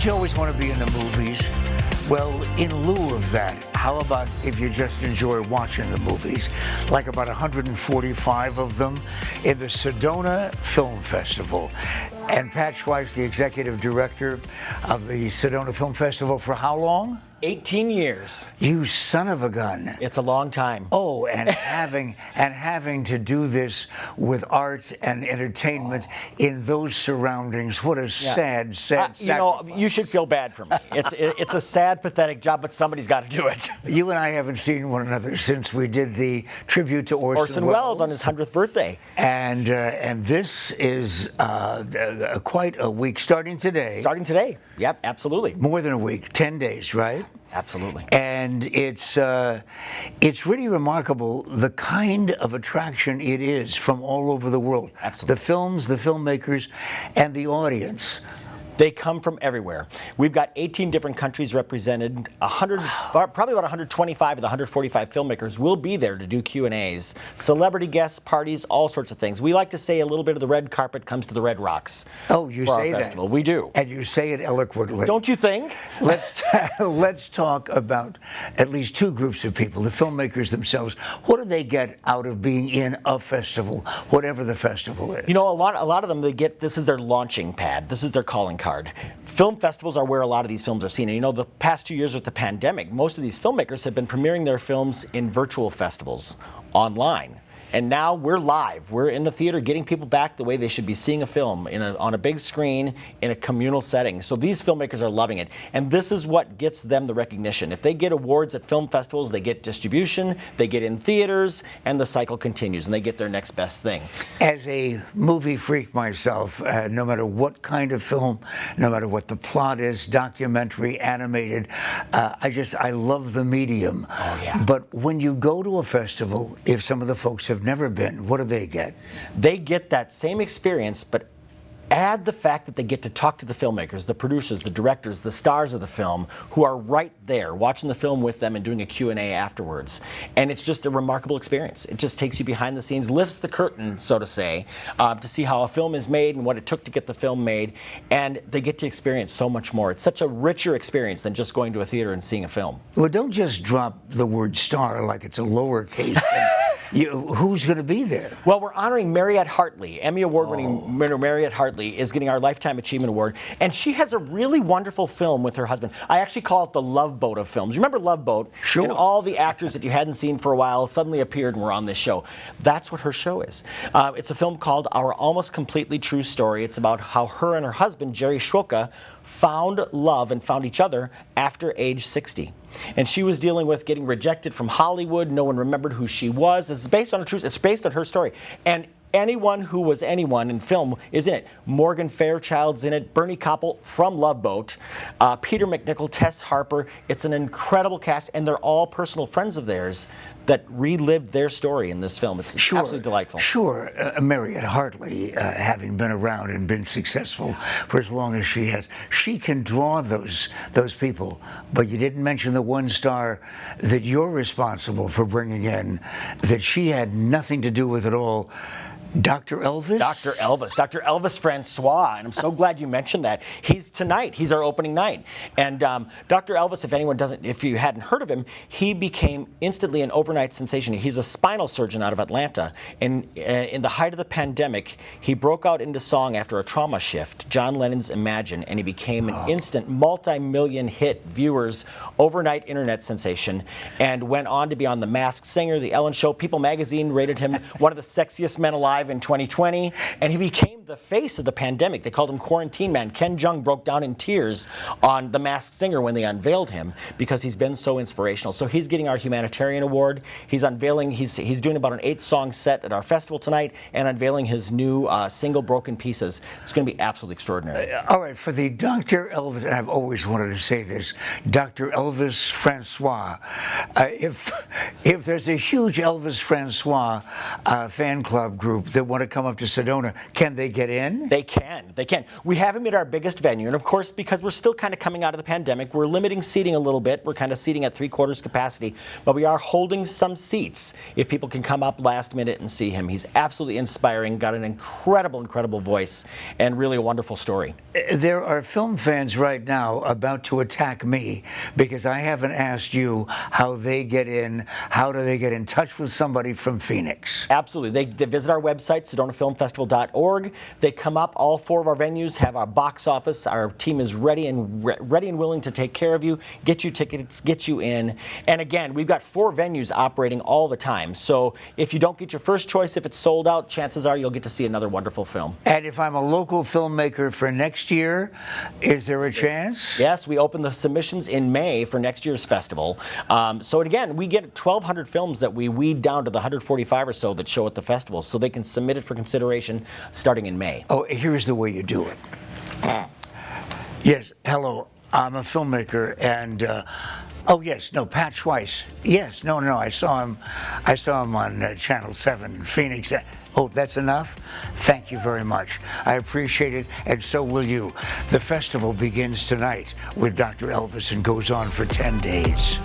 Don't you always want to be in the movies? Well, in lieu of that, how about if you just enjoy watching the movies? Like about 145 of them in the Sedona Film Festival. And Pat Schweif's the executive director of the Sedona Film Festival for how long? 18 years. You son of a gun. It's a long time. Oh, and having to do this with art and entertainment in those surroundings. What a sad you know, you should feel bad for me. It's a sad, pathetic job, but somebody's got to do it. You and I haven't seen one another since we did the tribute to Orson Welles on his 100th birthday. And this is quite a week starting today. Starting today. Yep, absolutely. More than a week, 10 days, right? Absolutely. And it's really remarkable the kind of attraction it is from all over the world. Absolutely. The films, the filmmakers, and the audience. They come from everywhere. We've got 18 different countries represented. Probably about 125 of the 145 filmmakers will be there to do Q&As. Celebrity guests, parties, all sorts of things. We like to say a little bit of the red carpet comes to the Red Rocks. Oh, you for say our that. Festival. We do. And you say it eloquently. Don't you think? Let's talk about at least two groups of people, the filmmakers themselves. What do they get out of being in a festival, whatever the festival is? You know, a lot of them, this is their launching pad. This is their calling card. Film festivals are where a lot of these films are seen. And you know, the past 2 years with the pandemic, most of these filmmakers have been premiering their films in virtual festivals online. And now we're live. We're in the theater getting people back the way they should be seeing a film on a big screen in a communal setting. So these filmmakers are loving it. And this is what gets them the recognition. If they get awards at film festivals, they get distribution, they get in theaters, and the cycle continues, and they get their next best thing. As a movie freak myself, no matter what kind of film, no matter what the plot is, documentary, animated, I love the medium. Oh, yeah. But when you go to a festival, if some of the folks have never been, what do they get? They get that same experience, but add the fact that they get to talk to the filmmakers, the producers, the directors, the stars of the film, who are right there watching the film with them and doing a Q&A afterwards. And it's just a remarkable experience. It just takes you behind the scenes, lifts the curtain, so to say, to see how a film is made and what it took to get the film made. And they get to experience so much more. It's such a richer experience than just going to a theater and seeing a film. Well, don't just drop the word star like it's a lowercase thing. Who's going to be there? Well, we're honoring Mariette Hartley. Emmy Award-winning Mariette Hartley is getting our Lifetime Achievement Award, and she has a really wonderful film with her husband. I actually call it the Love Boat of films. Remember Love Boat? Sure. And all the actors that you hadn't seen for a while suddenly appeared and were on this show. That's what her show is. It's a film called Our Almost Completely True Story. It's about how her and her husband, Jerry Schwoka, found love and found each other after age 60. And she was dealing with getting rejected from Hollywood. No one remembered who she was. It's based on it's based on her story. And anyone who was anyone in film is in it. Morgan Fairchild's in it, Bernie Koppel from Love Boat, Peter McNichol, Tess Harper. It's an incredible cast, and they're all personal friends of theirs that relived their story in this film. It's absolutely delightful. Sure, Mariette Hartley, having been around and been successful for as long as she has, she can draw those people. But you didn't mention the one star that you're responsible for bringing in, that she had nothing to do with at all. Dr. Elvis? Dr. Elvis Francois, and I'm so glad you mentioned that. He's our opening night. And Dr. Elvis, if you hadn't heard of him, he became instantly an overnight sensation. He's a spinal surgeon out of Atlanta. And in the height of the pandemic, he broke out into song after a trauma shift, John Lennon's Imagine, and he became an instant multi-million hit viewers overnight internet sensation, and went on to be on The Masked Singer, The Ellen Show. People magazine rated him one of the sexiest men alive in 2020, and he became the face of the pandemic. They called him Quarantine Man. Ken Jeong broke down in tears on The Masked Singer when they unveiled him because he's been so inspirational. So he's getting our humanitarian award. He's unveiling, he's doing about an 8-song set at our festival tonight and unveiling his new single Broken Pieces. It's going to be absolutely extraordinary. All right, for the Dr. Elvis, and I've always wanted to say this, Dr. Elvis Francois, if there's a huge Elvis Francois fan club group, that want to come up to Sedona, can they get in? They can. They can. We have them at our biggest venue. And of course, because we're still kind of coming out of the pandemic, we're limiting seating a little bit. We're kind of seating at 3/4 capacity. But we are holding some seats if people can come up last minute and see him. He's absolutely inspiring, got an incredible voice, and really a wonderful story. There are film fans right now about to attack me because I haven't asked you how they get in. How do they get in touch with somebody from Phoenix? Absolutely. They visit our website, SedonaFilmFestival.org. They come up. All 4 of our venues have our box office. Our team is ready and willing to take care of you, get you tickets, get you in. And again, we've got 4 venues operating all the time. So if you don't get your first choice, if it's sold out, chances are you'll get to see another wonderful film. And if I'm a local filmmaker for next year, is there a chance? Yes, we open the submissions in May for next year's festival. So again, we get 1,200 films that we weed down to the 145 or so that show at the festival, so they can submit it for consideration starting in May. Oh, here's the way you do it. Yes, hello, I'm a filmmaker, and oh yes, no, Pat Schweiss. Yes, no, I saw him on Channel 7, Phoenix. Oh, that's enough? Thank you very much. I appreciate it, and so will you. The festival begins tonight with Dr. Elvis and goes on for 10 days.